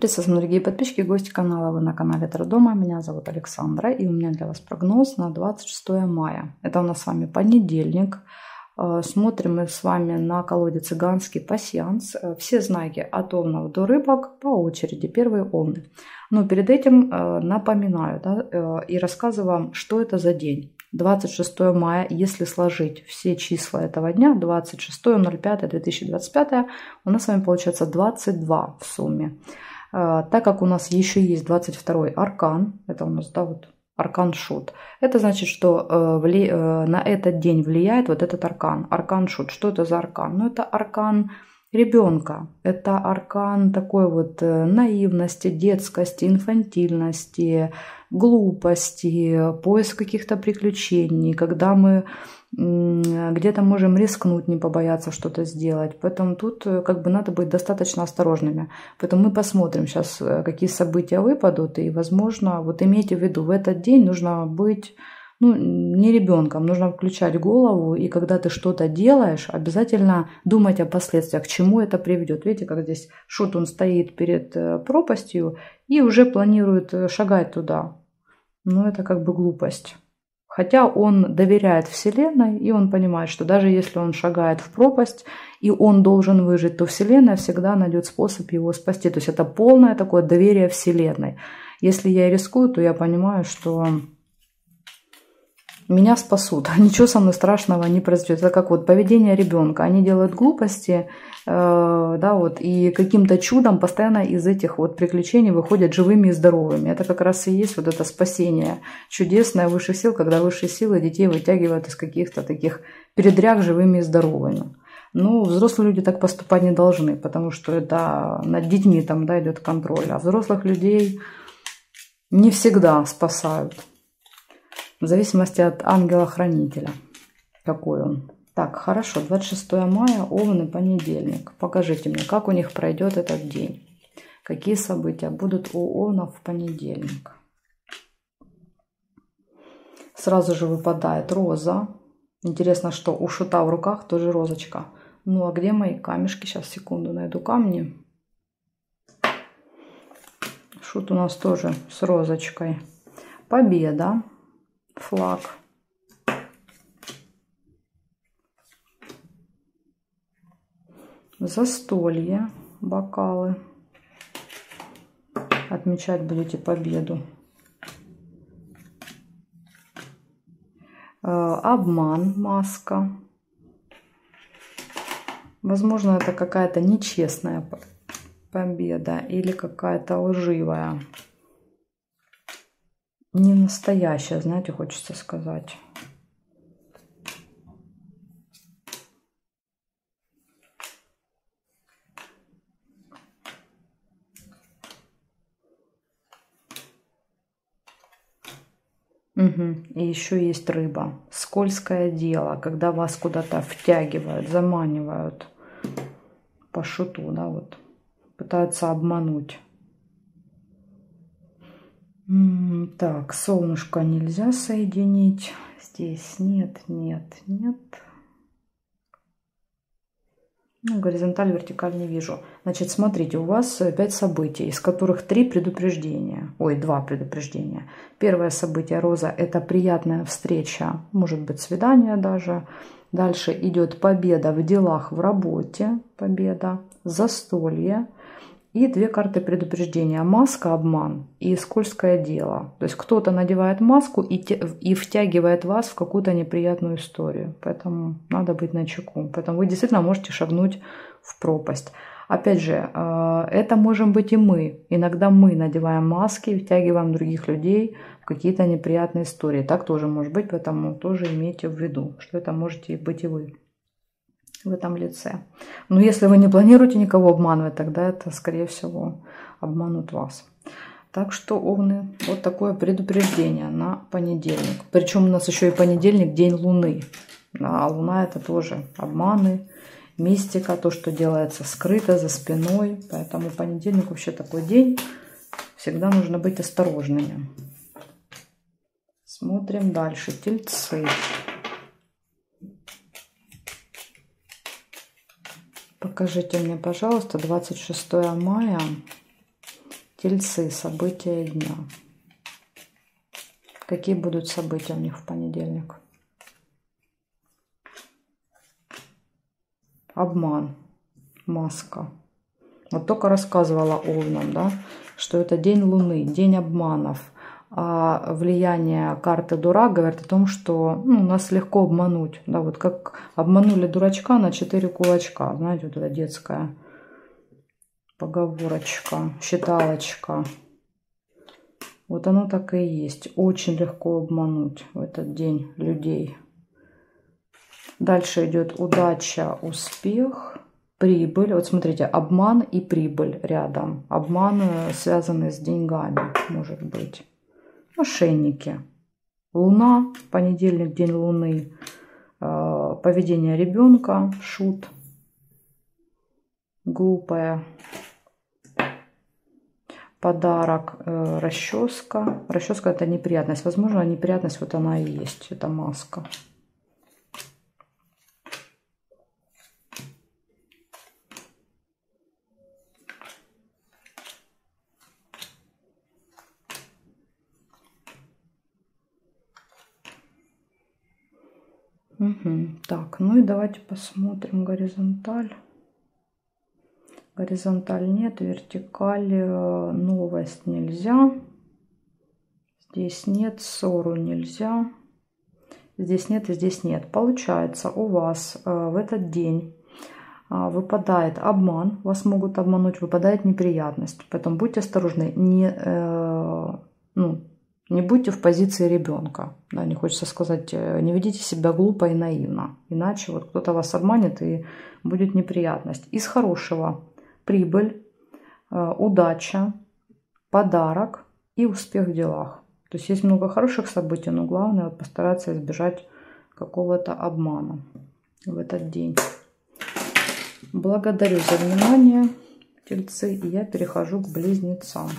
приветствую, дорогие подписчики и гости канала. Вы на канале Таро Дома. Меня зовут Александра, и у меня для вас прогноз на 26 мая. Это у нас с вами понедельник. Смотрим мы с вами на колоде цыганский пасьянс. Все знаки от овнов до рыбок по очереди. Первые овны. Но перед этим напоминаю, и рассказываю вам, что это за день. 26 мая, если сложить все числа этого дня, 26.05.2025, у нас с вами получается 22 в сумме. Так как у нас еще есть 22-й аркан, это у нас, аркан шут, это значит, что на этот день влияет вот этот аркан, аркан шут. Что это за аркан? Ну, это аркан ребенка, это аркан такой вот наивности, детскости, инфантильности, глупости, поиск каких-то приключений, когда мы где-то можем рискнуть, не побояться что-то сделать. Поэтому тут как бы надо быть достаточно осторожными. Поэтому мы посмотрим сейчас, какие события выпадут. И, возможно, вот имейте в виду, в этот день нужно быть не ребенком, нужно включать голову. И когда ты что-то делаешь, обязательно думать о последствиях, к чему это приведет. Видите, как здесь шут, он стоит перед пропастью и уже планирует шагать туда. Но это как бы глупость. Хотя он доверяет Вселенной, и он понимает, что даже если он шагает в пропасть, и он должен выжить, то Вселенная всегда найдет способ его спасти. То есть это полное такое доверие Вселенной. Если я рискую, то я понимаю, что меня спасут. Ничего со мной страшного не произойдет. Это как вот поведение ребенка. Они делают глупости, и каким-то чудом постоянно из этих вот приключений выходят живыми и здоровыми. Это как раз и есть вот это спасение чудесное высших сил, когда высшие силы детей вытягивают из каких-то таких передряг живыми и здоровыми. Но взрослые люди так поступать не должны, потому что это над детьми идет контроль. А взрослых людей не всегда спасают. В зависимости от ангела-хранителя, какой он. Так, хорошо, 26 мая, овны, понедельник. Покажите мне, как у них пройдет этот день. Какие события будут у овнов в понедельник. Сразу же выпадает роза. Интересно, что у шута в руках тоже розочка. Ну, а где мои камешки? Сейчас, секунду, найду камни. Шут у нас тоже с розочкой. Победа. Флаг. Застолье, бокалы. Отмечать будете победу. Обман, маска. Возможно, это какая-то нечестная победа или какая-то лживая. Не настоящая, знаете, хочется сказать. И еще есть рыба. Скользкое дело, когда вас куда-то втягивают, заманивают по шуту, пытаются обмануть. Так, солнышко нельзя соединить. Здесь нет. Горизонталь, вертикаль не вижу. Значит, смотрите, у вас 5 событий, из которых 2 предупреждения. Первое событие, роза, это приятная встреча, может быть, свидание даже. Дальше идет победа в делах, в работе, победа, застолье. И 2 карты предупреждения. Маска, обман и скользкое дело. То есть кто-то надевает маску и втягивает вас в какую-то неприятную историю. Поэтому надо быть начеку. Поэтому вы действительно можете шагнуть в пропасть. Опять же, это можем быть и мы. Иногда мы надеваем маски и втягиваем других людей в какие-то неприятные истории. Так тоже может быть, поэтому тоже имейте в виду, что это можете быть и вы в этом лице. Но если вы не планируете никого обманывать, тогда это, скорее всего, обманут вас. Так что, овны, вот такое предупреждение на понедельник. Причем у нас еще и понедельник, день Луны. А Луна это тоже обманы, мистика, то, что делается скрыто, за спиной. Поэтому понедельник вообще такой день. Всегда нужно быть осторожными. Смотрим дальше. Тельцы. Покажите мне, пожалуйста, 26 мая Тельцы, события дня. Какие будут события у них в понедельник? Обман, маска. Вот только рассказывала Овнам, да, что это день Луны, день обманов. А влияние карты Дурак говорит о том, что нас легко обмануть. Да, вот как обманули дурачка на 4 кулачка. Знаете, вот эта детская поговорочка, считалочка. Вот оно так и есть. Очень легко обмануть в этот день людей. Дальше идет удача, успех, прибыль. Вот смотрите, обман и прибыль рядом. Обман, связанный с деньгами, может быть. Мошенники. Луна, понедельник, день Луны. Поведение ребенка, шут. Глупая. Подарок, расческа. Расческа — это неприятность. Возможно, неприятность вот она и есть. Это маска. Угу. Так, ну и давайте посмотрим горизонталь. Горизонталь нет, вертикаль, новость нельзя. Здесь нет, ссору нельзя. Здесь нет и здесь нет. Получается, у вас в этот день выпадает обман. Вас могут обмануть, выпадает неприятность. Поэтому будьте осторожны. Не будьте в позиции ребенка. Да, не хочется сказать, не ведите себя глупо и наивно. Иначе вот кто-то вас обманет и будет неприятность. Из хорошего: прибыль, удача, подарок и успех в делах. То есть есть много хороших событий, но главное постараться избежать какого-то обмана в этот день. Благодарю за внимание, тельцы, и я перехожу к близнецам.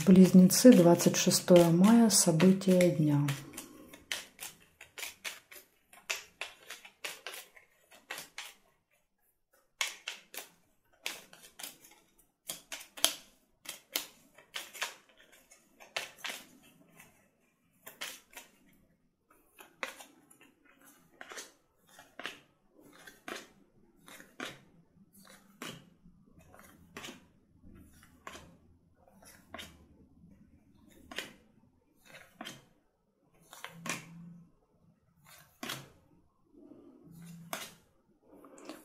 Близнецы, 26 мая, события дня.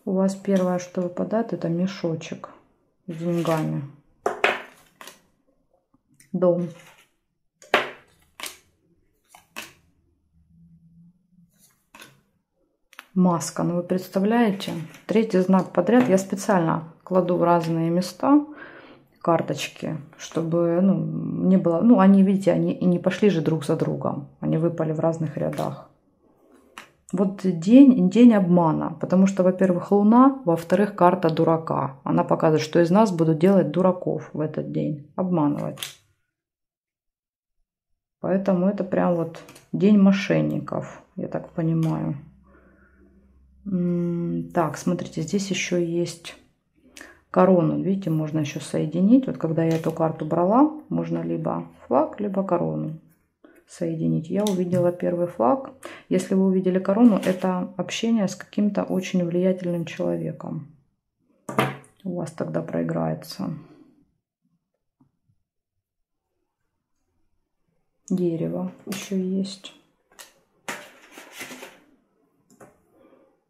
У вас первое, что выпадает, это мешочек с деньгами. Дом. Маска. Ну вы представляете, третий знак подряд. Я специально кладу в разные места карточки, чтобы не было... они, видите, они и не пошли же друг за другом. Они выпали в разных рядах. Вот день обмана, потому что, во-первых, Луна, во-вторых, карта дурака. Она показывает, что из нас будут делать дураков в этот день, обманывать. Поэтому это прям вот день мошенников, я так понимаю. Так, смотрите, здесь еще есть корону. Видите, можно еще соединить. Вот когда я эту карту брала, можно либо флаг, либо корону соединить. Я увидела первый флаг. Если вы увидели корону, это общение с каким-то очень влиятельным человеком. У вас тогда проиграется. Дерево еще есть.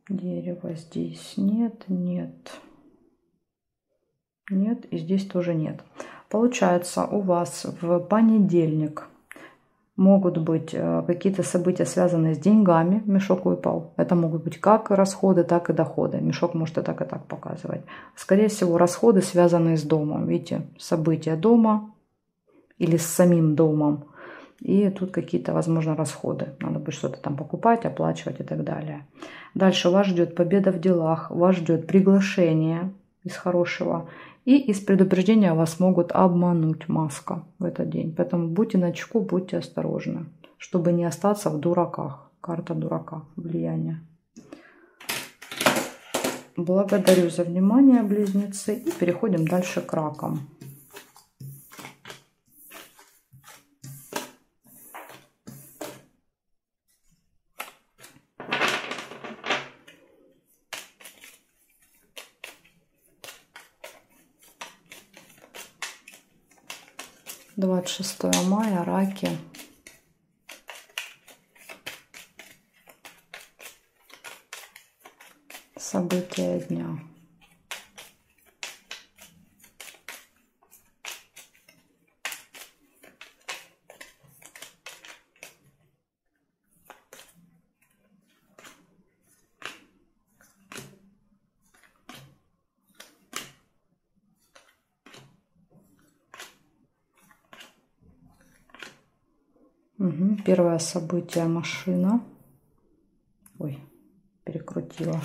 Дерева здесь нет, нет. Нет, и здесь тоже нет. Получается, у вас в понедельник могут быть какие-то события, связанные с деньгами. Мешок выпал. Это могут быть как расходы, так и доходы. Мешок может и так показывать. Скорее всего, расходы, связанные с домом. Видите, события дома или с самим домом. И тут какие-то, возможно, расходы. Надо будет что-то там покупать, оплачивать и так далее. Дальше вас ждет победа в делах. Вас ждет приглашение из хорошего. И из предупреждения вас могут обмануть, маска, в этот день. Поэтому будьте начеку, будьте осторожны, чтобы не остаться в дураках. Карта дурака, влияние. Благодарю за внимание, близнецы. И переходим дальше к ракам. Двадцать 26 мая, раки. События дня. Угу. Первое событие — машина. Ой, перекрутила.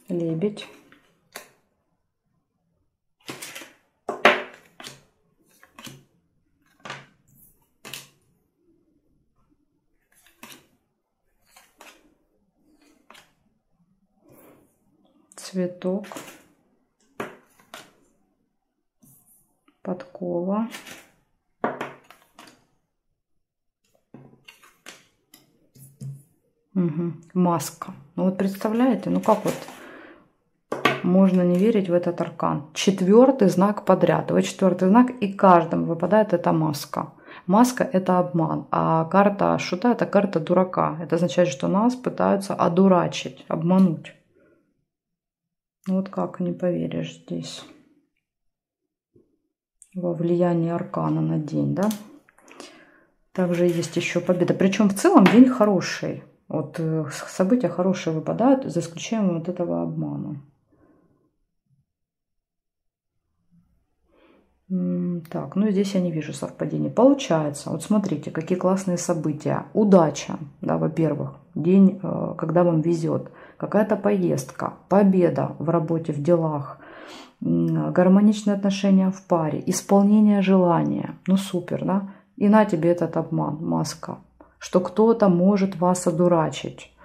Лебедь. Цветок. Подкова. Угу. Маска. Ну вот представляете, ну как вот можно не верить в этот аркан? Четвертый знак подряд. Вот четвертый знак, и каждому выпадает эта маска. Маска — это обман, а карта шута — это карта дурака. Это означает, что нас пытаются одурачить, обмануть. Ну вот как, не поверишь здесь во влияние аркана на день, да? Также есть еще победа. Причем в целом день хороший. Вот события хорошие выпадают, за исключением вот этого обмана. Так, ну здесь я не вижу совпадений. Получается, вот смотрите, какие классные события. Удача, да, во-первых, день, когда вам везет. Какая-то поездка, победа в работе, в делах, гармоничные отношения в паре, исполнение желания. Ну супер, да? И на тебе этот обман, маска, что кто-то может вас одурачить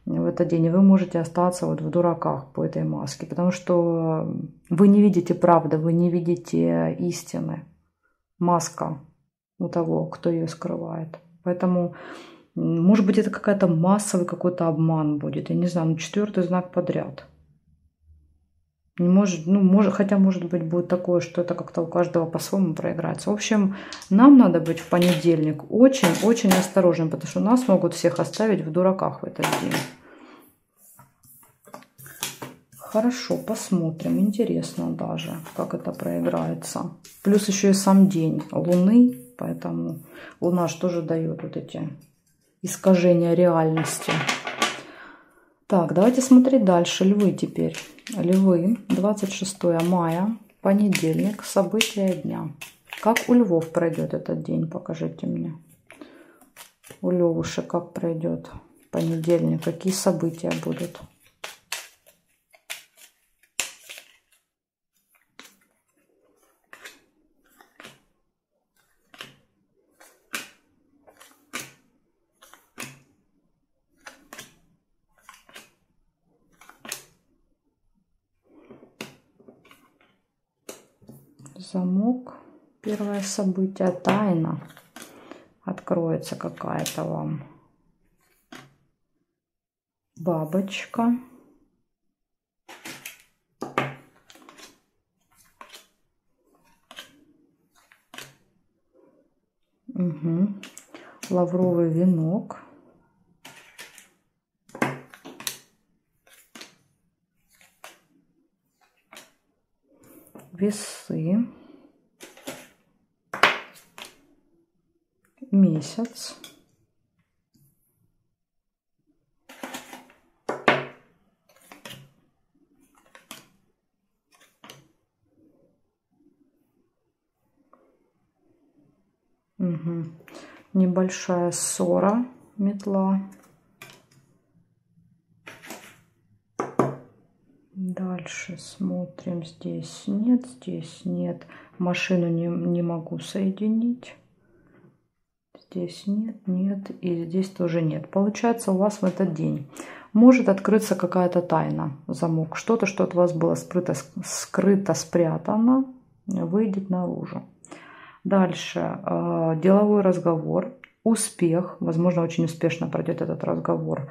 в этот день, и вы можете остаться вот в дураках по этой маске, потому что вы не видите правды, вы не видите истины. Маска у того, кто ее скрывает. Поэтому, может быть, это какая-то массовый какой-то обман будет. Я не знаю, ну четвертый знак подряд. Не может, ну, может, хотя, может быть, будет такое, что это как-то у каждого по-своему проиграется. В общем, нам надо быть в понедельник очень-очень осторожным, потому что нас могут всех оставить в дураках в этот день. Хорошо, посмотрим. Интересно даже, как это проиграется. Плюс еще и сам день Луны, поэтому Луна же тоже дает вот эти искажения реальности. Так, давайте смотреть дальше. Львы теперь. Львы, 26 мая, понедельник, события дня. Как у львов пройдет этот день, покажите мне. У львушек как пройдет понедельник, какие события будут. Замок. Первое событие. Тайна. Откроется какая-то вам. Бабочка. Угу. Лавровый венок. Весы. Месяц. Угу. Небольшая ссора метла. Дальше смотрим. Здесь нет, здесь нет. Машину не могу соединить. Здесь нет, нет. И здесь тоже нет. Получается, у вас в этот день может открыться какая-то тайна, замок. Что-то, что от вас было скрыто, спрятано, выйдет наружу. Дальше деловой разговор, успех. Возможно, очень успешно пройдет этот разговор.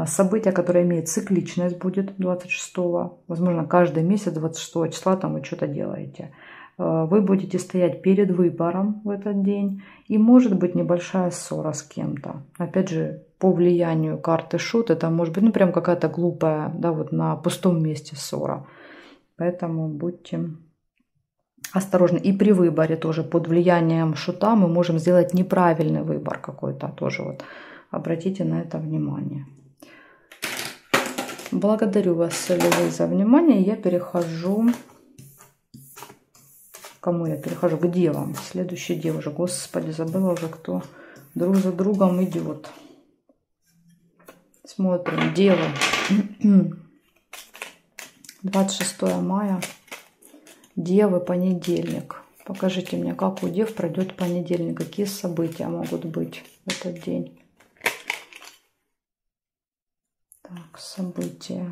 Событие, которое имеет цикличность, будет 26-го. Возможно, каждый месяц 26 числа там вы что-то делаете. Вы будете стоять перед выбором в этот день. И может быть небольшая ссора с кем-то. Опять же, по влиянию карты шут, это может быть, ну, прям какая-то глупая, да, вот на пустом месте ссора. Поэтому будьте осторожны. И при выборе тоже под влиянием шута мы можем сделать неправильный выбор какой-то. Тоже вот обратите на это внимание. Благодарю вас, солевые, за внимание. Я перехожу... Кому я перехожу? К девам. Следующий дев уже. Господи, забыла уже, кто друг за другом идет. Смотрим. Девы. 26 мая. Девы, понедельник. Покажите мне, как у дев пройдет понедельник. Какие события могут быть в этот день. Так, события.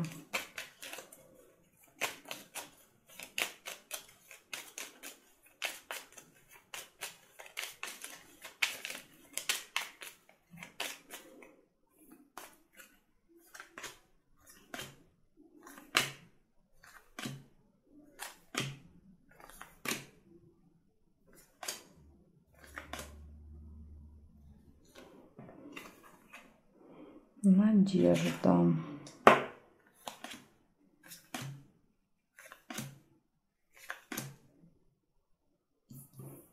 Надежда.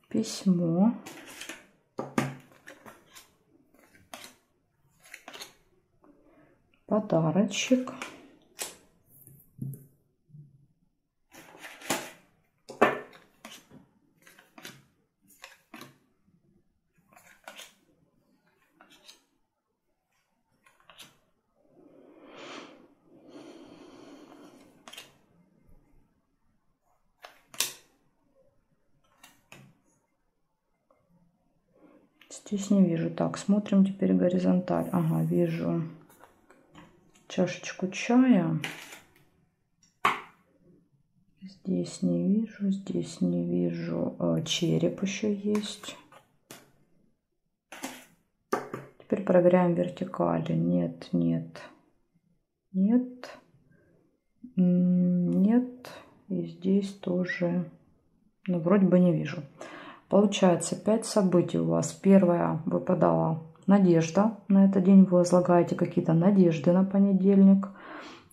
Письмо. Подарочек. Здесь не вижу. Так, смотрим теперь горизонталь. Ага, вижу чашечку чая. Здесь не вижу, здесь не вижу. Череп еще есть. Теперь проверяем вертикали. Нет, нет, нет, нет. И здесь тоже, ну, вроде бы не вижу. Получается 5 событий у вас. Первое выпадала надежда. На этот день вы возлагаете какие-то надежды на понедельник.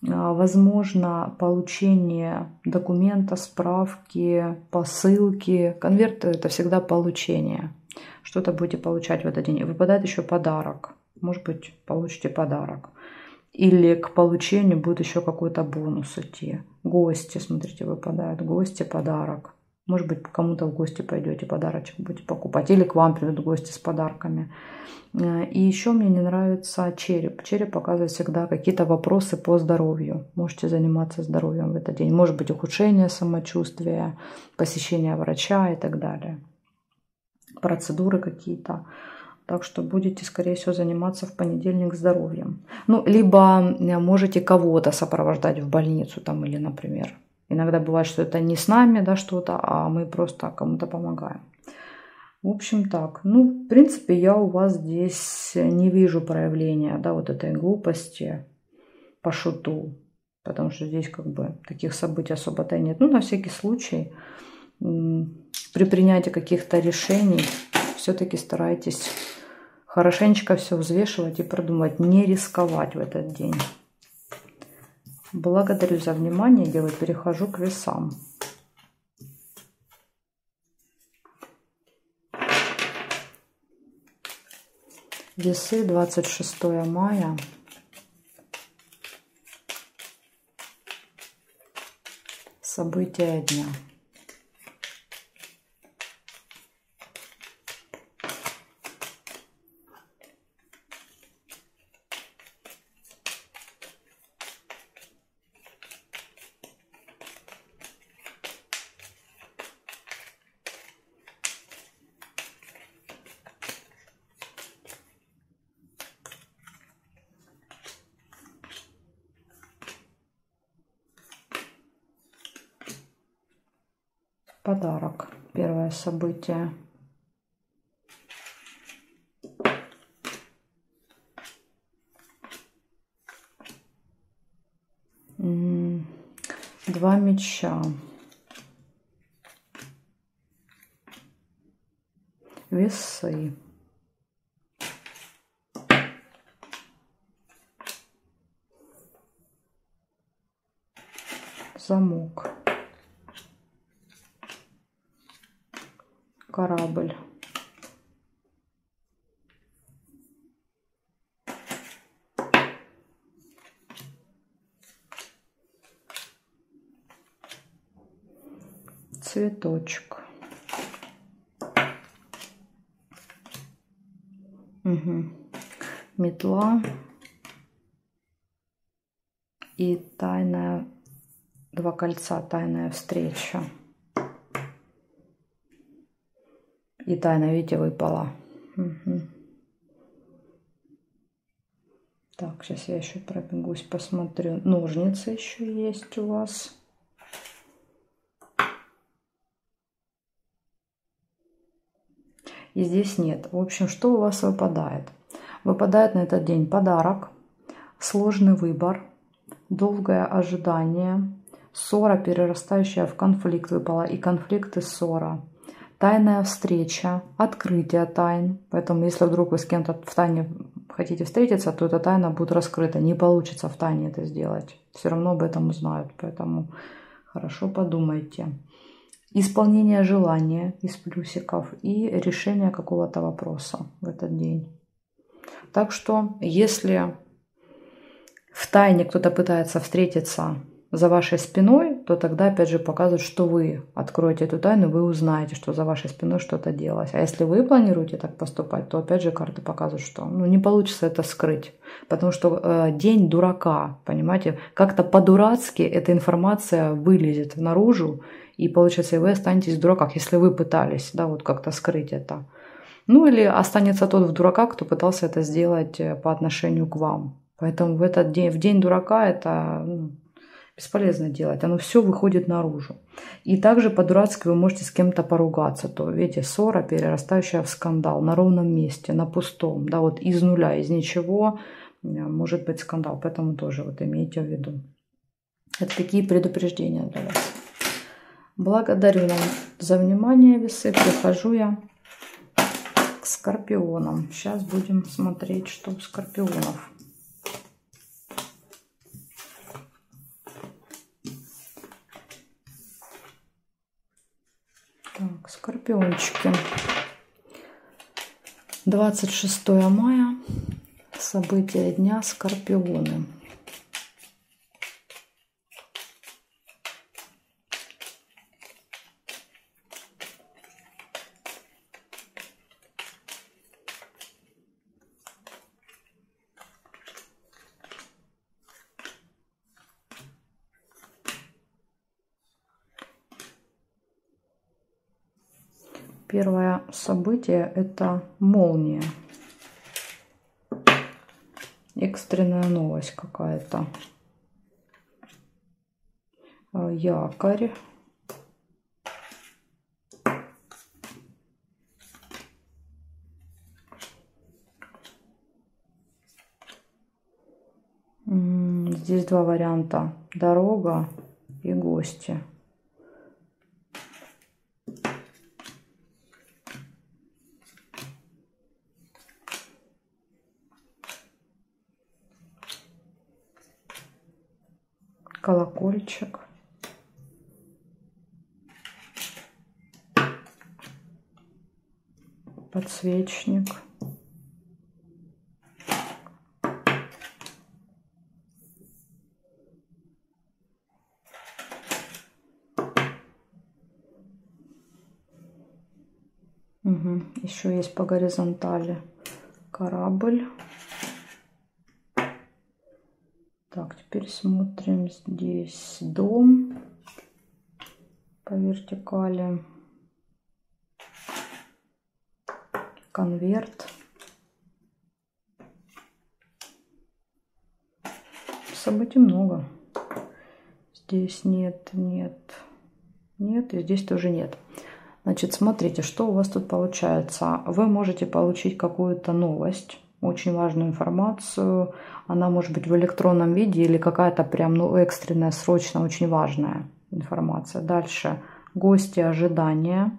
Возможно, получение документа, справки, посылки. Конверт — это всегда получение. Что-то будете получать в этот день. И выпадает еще подарок. Может быть, получите подарок. Или к получению будет еще какой-то бонус идти. Гости, смотрите, выпадают. Гости, подарок. Может быть, кому-то в гости пойдете, подарочек будете покупать. Или к вам придут гости с подарками. И еще мне не нравится череп. Череп показывает всегда какие-то вопросы по здоровью. Можете заниматься здоровьем в этот день. Может быть, ухудшение самочувствия, посещение врача и так далее. Процедуры какие-то. Так что будете, скорее всего, заниматься в понедельник здоровьем. Ну, либо можете кого-то сопровождать в больницу там, или, например. Иногда бывает, что это не с нами, да, что-то, а мы просто кому-то помогаем. В общем, так. Ну, в принципе, я у вас здесь не вижу проявления, да, вот этой глупости по шуту. Потому что здесь как бы таких событий особо-то нет. Ну, на всякий случай, при принятии каких-то решений все-таки старайтесь хорошенечко все взвешивать и продумать, не рисковать в этот день. Благодарю за внимание, девы. Перехожу к весам. Весы, 26 мая. События дня. Подарок. Первое событие. Два меча. Весы. Замок. Корабль. Цветочек. Угу. Метла. И тайная, два кольца, тайная встреча. И тайна, видите, выпала. Угу. Так, сейчас я еще пробегусь, посмотрю. Ножницы еще есть у вас. И здесь нет. В общем, что у вас выпадает? Выпадает на этот день подарок, сложный выбор, долгое ожидание, ссора, перерастающая в конфликт выпала, и конфликт и ссора. Тайная встреча, открытие тайн. Поэтому, если вдруг вы с кем-то в тайне хотите встретиться, то эта тайна будет раскрыта. Не получится в тайне это сделать. Все равно об этом узнают. Поэтому хорошо подумайте. Исполнение желания из плюсиков и решение какого-то вопроса в этот день. Так что, если в тайне кто-то пытается встретиться за вашей спиной, то тогда опять же показывают, что вы откроете эту тайну, вы узнаете, что за вашей спиной что-то делалось. А если вы планируете так поступать, то опять же карты показывают, что не получится это скрыть. Потому что день дурака, понимаете, как-то по-дурацки эта информация вылезет наружу, и получается, и вы останетесь в дураках, если вы пытались, да, вот как-то скрыть это. Ну или останется тот в дураках, кто пытался это сделать по отношению к вам. Поэтому в этот день, в день дурака это бесполезно делать. Оно все выходит наружу. И также по-дурацки вы можете с кем-то поругаться. То, видите, ссора, перерастающая в скандал на ровном месте, на пустом. Да, вот из нуля, из ничего может быть скандал. Поэтому тоже вот имейте в виду. Это такие предупреждения для вас. Благодарю вам за внимание, весы. Прихожу я к скорпионам. Сейчас будем смотреть, что у скорпионов. Так, скорпиончики. 26 мая. События дня. Скорпионы. Первое событие – это молния. Экстренная новость какая-то. Якорь. Здесь два варианта. Дорога и гости. Колокольчик. Подсвечник. Угу. Еще есть по горизонтали корабль. Так, теперь смотрим здесь дом по вертикали. Конверт. Событий много. Здесь нет. Нет, и здесь тоже нет. Значит, смотрите, что у вас тут получается. Вы можете получить какую-то новость, очень важную информацию. Она может быть в электронном виде или какая-то прям экстренная, срочно, очень важная информация. Дальше. Гости, ожидания,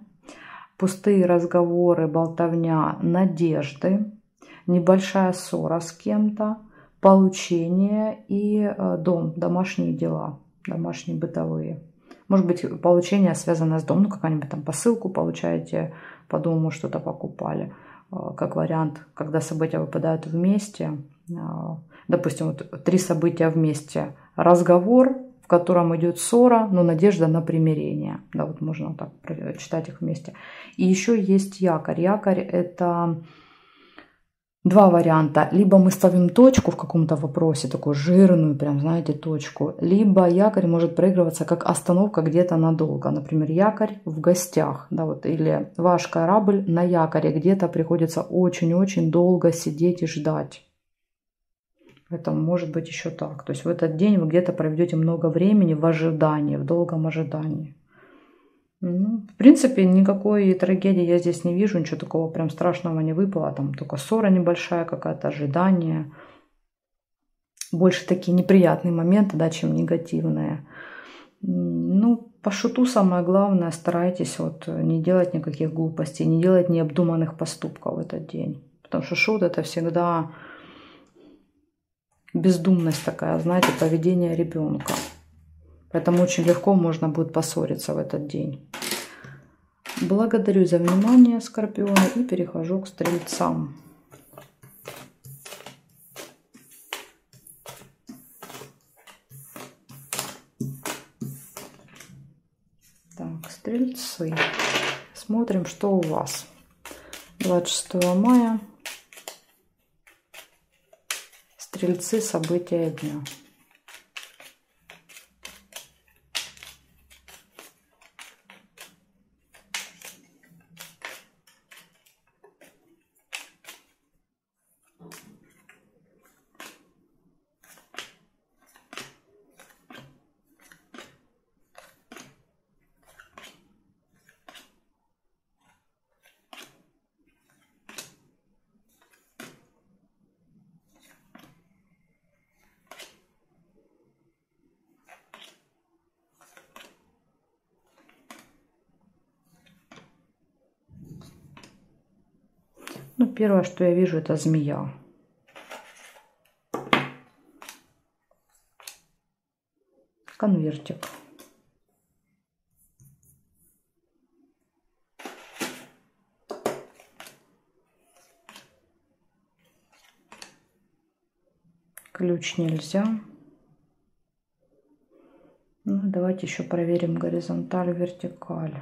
пустые разговоры, болтовня, надежды, небольшая ссора с кем-то, получение и дом, домашние дела, домашние бытовые. Может быть, получение связано с домом, ну, какая-нибудь там посылку получаете по дому, что-то покупали. Как вариант, когда события выпадают вместе, допустим, вот 3 события вместе. Разговор, в котором идет ссора, но надежда на примирение. Да, вот можно так читать их вместе. И еще есть якорь. Якорь – это 2 варианта. Либо мы ставим точку в каком-то вопросе, такую жирную, прям, знаете, точку. Либо якорь может проигрываться как остановка где-то надолго. Например, якорь в гостях. Да, вот, или ваш корабль на якоре. Где-то приходится очень-очень долго сидеть и ждать. Поэтому может быть еще так. То есть в этот день вы где-то проведете много времени в ожидании, в долгом ожидании. Ну, в принципе, никакой трагедии я здесь не вижу, ничего такого прям страшного не выпало. Там только ссора небольшая, какая-то ожидание. Больше такие неприятные моменты, да, чем негативные. Ну, по шуту самое главное, старайтесь вот не делать никаких глупостей, не делать необдуманных поступков в этот день. Потому что шут — это всегда бездумность такая, знаете, поведение ребенка. Поэтому очень легко можно будет поссориться в этот день. Благодарю за внимание, Скорпионы, и перехожу к Стрельцам. Так, Стрельцы. Смотрим, что у вас. 26 мая. Стрельцы, события дня. Ну, первое, что я вижу, это змея. Конвертик. Ключ нельзя. Ну, давайте еще проверим горизонталь, вертикаль.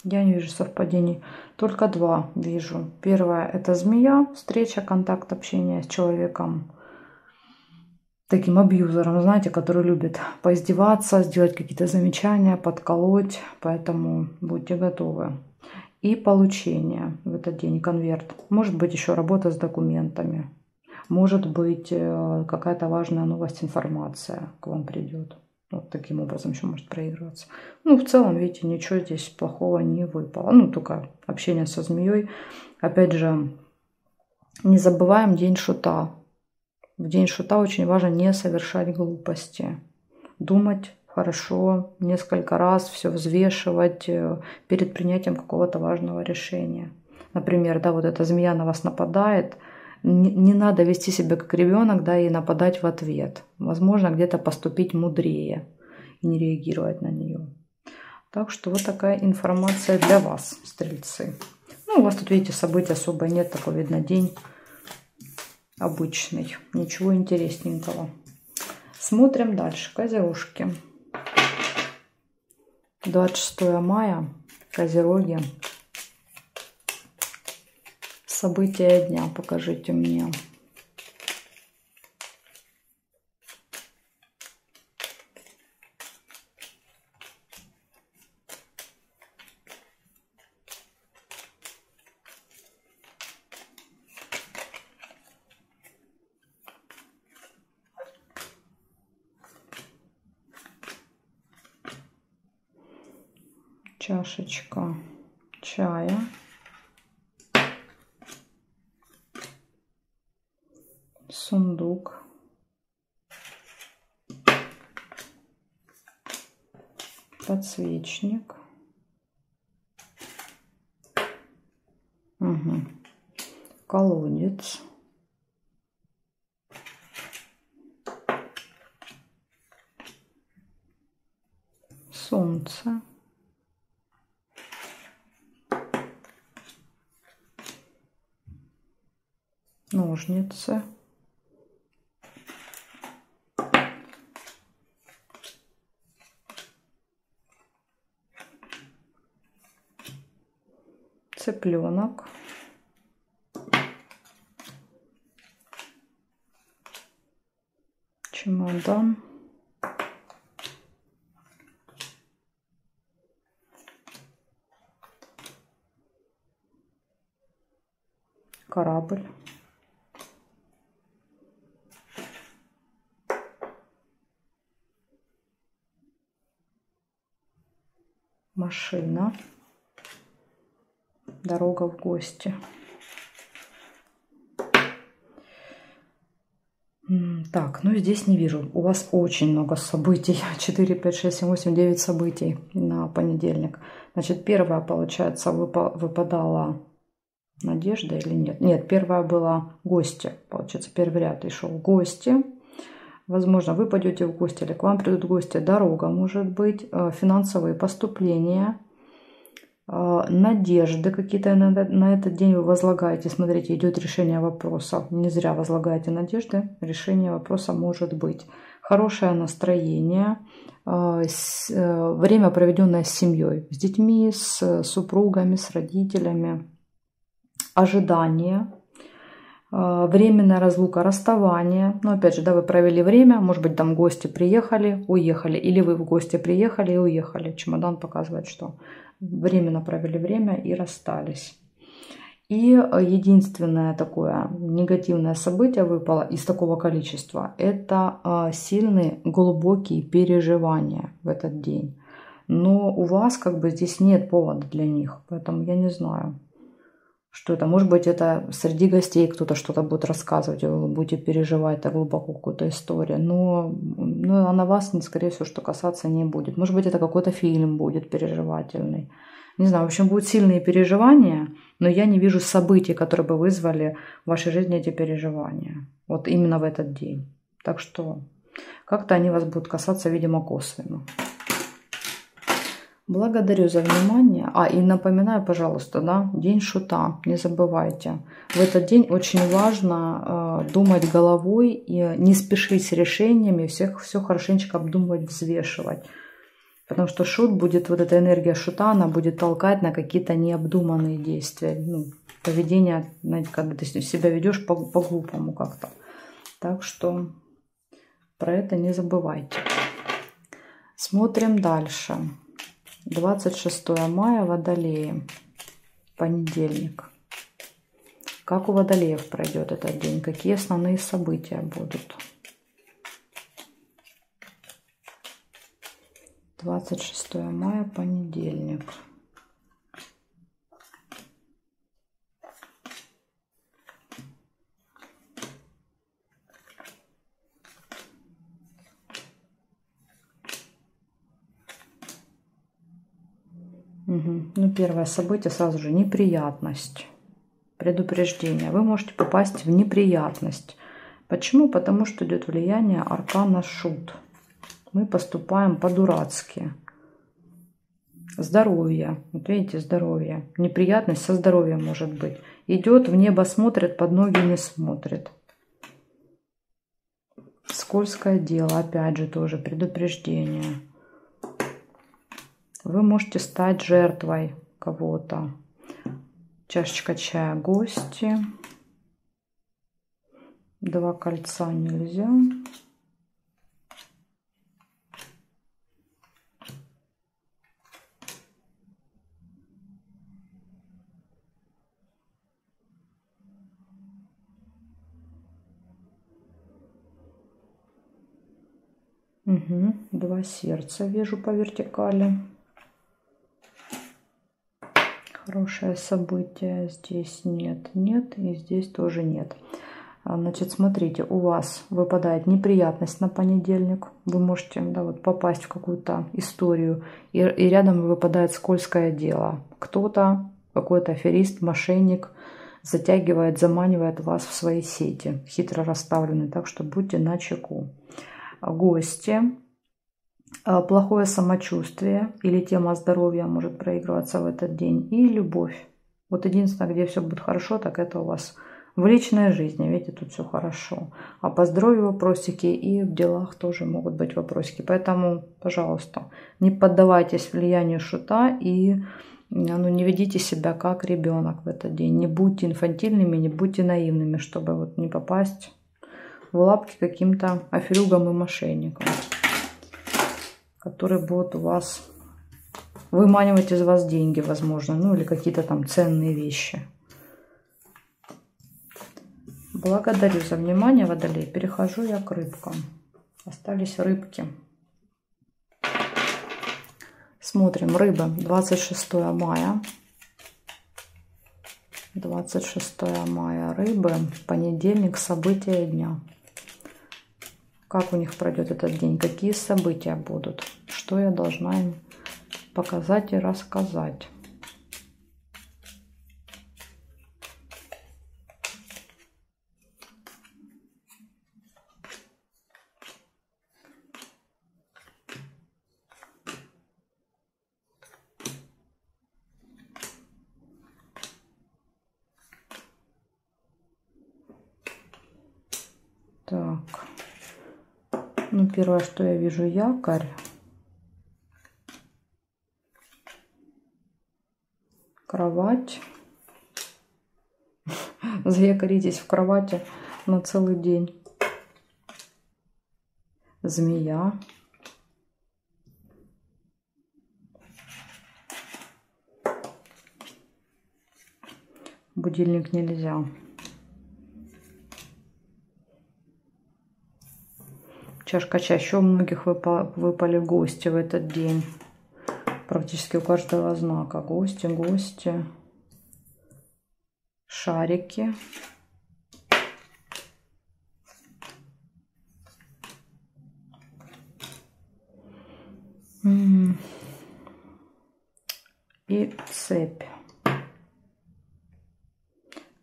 Я не вижу совпадений. Только 2 вижу. Первое — это змея. Встреча, контакт, общение с человеком. Таким абьюзером, знаете, который любит поиздеваться, сделать какие-то замечания, подколоть. Поэтому будьте готовы. И получение в этот день, конверт. Может быть еще работа с документами. Может быть какая-то важная новость, информация к вам придет. Вот таким образом еще может проигрываться. Ну, в целом, видите, ничего здесь плохого не выпало. Ну, только общение со змеей. Опять же, не забываем день шута. В день шута очень важно не совершать глупости. Думать хорошо, несколько раз все взвешивать перед принятием какого-то важного решения. Например, да, вот эта змея на вас нападает. Не надо вести себя как ребенок, да, и нападать в ответ. Возможно, где-то поступить мудрее и не реагировать на нее. Так что вот такая информация для вас, Стрельцы. Ну, у вас тут, видите, событий особо нет. Такой, видно, день обычный. Ничего интересненького. Смотрим дальше. Козерожки. 26 мая. Козероги. События дня покажите мне. чашечка чая, сундук, подсвечник, колодец, солнце, ножницы, цыпленок, чемодан, корабль, машина, дорога в гости. Так, ну здесь не вижу. У вас очень много событий. 4, 5, 6, 7, 8, 9 событий на понедельник. Значит, первая, получается, выпадала Надежда или нет? Нет, первая была гости. Получается, первый ряд и шел гости. Возможно, вы пойдете в гости или к вам придут гости. Дорога, может быть, финансовые поступления, надежды какие-то на этот день вы возлагаете. Смотрите, идет решение вопроса. Не зря возлагаете надежды. Решение вопроса может быть. Хорошее настроение. Время, проведенное с семьей. С детьми, с супругами, с родителями. Ожидание. Временная разлука, расставание. Но опять же, да, вы провели время. Может быть, там гости приехали, уехали. Или вы в гости приехали и уехали. Чемодан показывает, что временно провели время и расстались. И единственное такое негативное событие выпало из такого количества. Это сильные глубокие переживания в этот день. Но у вас как бы здесь нет повода для них. Поэтому я не знаю, что это. Может быть, это среди гостей кто-то что-то будет рассказывать, и вы будете переживать это глубоко какую-то историю. Но она вас, скорее всего, что касаться не будет. Может быть, это какой-то фильм будет переживательный. Не знаю, в общем, будут сильные переживания, но я не вижу событий, которые бы вызвали в вашей жизни эти переживания. Вот именно в этот день. Так что как-то они вас будут касаться, видимо, косвенно. Благодарю за внимание. И напоминаю, пожалуйста, да, день шута, не забывайте. В этот день очень важно думать головой и не спешить с решениями, все хорошенечко обдумывать, взвешивать. Потому что шут будет, вот эта энергия шута, она будет толкать на какие-то необдуманные действия. Поведение, знаете, когда ты себя ведешь по-глупому как-то. Так что про это не забывайте. Смотрим дальше. 26 мая, Водолеи, понедельник. Как у водолеев пройдет этот день? Какие основные события будут? 26 мая, понедельник. Ну, первое событие сразу же неприятность, предупреждение. Вы можете попасть в неприятность. Почему? Потому что идет влияние аркана Шут. Мы поступаем по-дурацки. Здоровье. Вот видите, здоровье. Неприятность со здоровьем может быть. Идет, в небо смотрит, под ноги не смотрит. Скользкое дело. Опять же тоже предупреждение. Вы можете стать жертвой кого-то. Чашечка чая, гости. 2 кольца нельзя. Угу. 2 сердца вижу по вертикали. хорошее событие. Здесь нет, нет, и здесь тоже нет. Значит, смотрите, у вас выпадает неприятность на понедельник. Вы можете, да, вот попасть в какую-то историю, и рядом выпадает скользкое дело. Кто-то, какой-то аферист, мошенник затягивает, заманивает вас в свои сети, хитро расставленные, так что будьте начеку. Гости, плохое самочувствие или тема здоровья может проигрываться в этот день, и любовь. Вот единственное, где все будет хорошо, так это у вас в личной жизни, видите, тут все хорошо. А по здоровью вопросики, и в делах тоже могут быть вопросики. Поэтому, пожалуйста, не поддавайтесь влиянию шута и не ведите себя как ребенок в этот день. Не будьте инфантильными, не будьте наивными, чтобы вот не попасть в лапки каким-то аферюгам и мошенникам, которые будут у вас выманивать из вас деньги, возможно, ну или какие-то там ценные вещи. Благодарю за внимание, Водолей. Перехожу я к рыбкам. Остались рыбки. Смотрим. Рыбы. 26 мая. 26 мая. Рыбы. Понедельник. События дня. Как у них пройдет этот день? Какие события будут? Что я должна им показать и рассказать? Так, ну первое, что я вижу, якорь, кровать, заякоритесь в кровати на целый день, змея, будильник нельзя. Чашка чая. Еще у многих выпали гости в этот день. Практически у каждого знака. Гости, гости. Шарики. И цепь.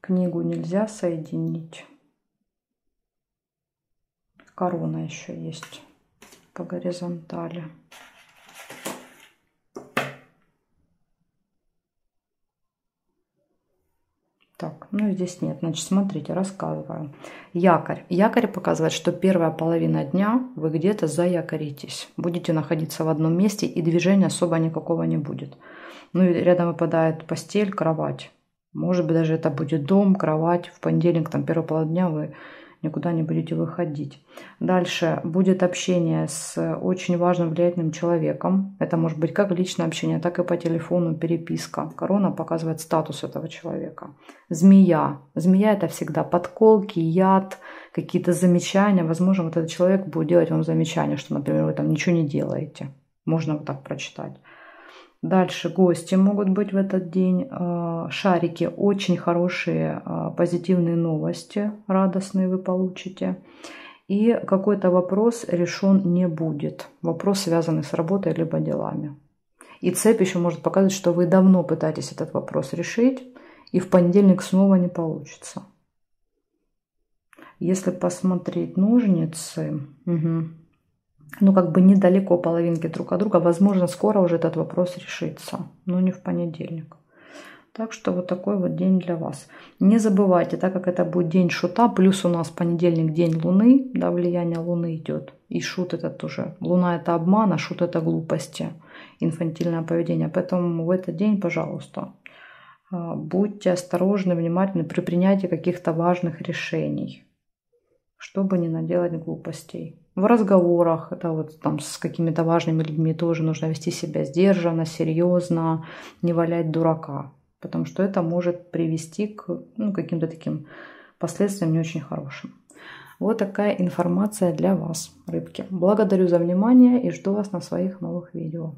Книгу нельзя соединить. Корона еще есть по горизонтали. Так, ну здесь нет. Значит, смотрите, рассказываю. Якорь. Якорь показывает, что первая половина дня вы где-то заякоритесь. Будете находиться в одном месте, и движения особо никакого не будет. Ну и рядом выпадает постель, кровать. Может быть, даже это будет дом, кровать. В понедельник, там, первая половина дня вы никуда не будете выходить. Дальше будет общение с очень важным, влиятельным человеком. Это может быть как личное общение, так и по телефону, переписка. Корона показывает статус этого человека. Змея. Змея — это всегда подколки, яд, какие-то замечания. Возможно, вот этот человек будет делать вам замечания, что, например, вы там ничего не делаете. Можно вот так прочитать. Дальше гости могут быть в этот день. Шарики. Очень хорошие позитивные новости, радостные вы получите. И какой-то вопрос решен не будет. Вопрос, связанный с работой либо делами. И цепь еще может показывать, что вы давно пытаетесь этот вопрос решить, и в понедельник снова не получится. Если посмотреть ножницы... Ну, как бы недалеко половинки друг от друга. Возможно, скоро уже этот вопрос решится, но не в понедельник. Так что вот такой вот день для вас. Не забывайте, так как это будет день шута, плюс у нас понедельник день Луны, да, влияние Луны идет. И шут это тоже. Луна — это обман, а шут — это глупости, инфантильное поведение. Поэтому в этот день, пожалуйста, будьте осторожны, внимательны при принятии каких-то важных решений, чтобы не наделать глупостей. В разговорах, это вот там с какими-то важными людьми тоже нужно вести себя сдержанно, серьезно, не валять дурака. Потому что это может привести к каким-то таким последствиям не очень хорошим. Вот такая информация для вас, рыбки. Благодарю за внимание и жду вас на своих новых видео.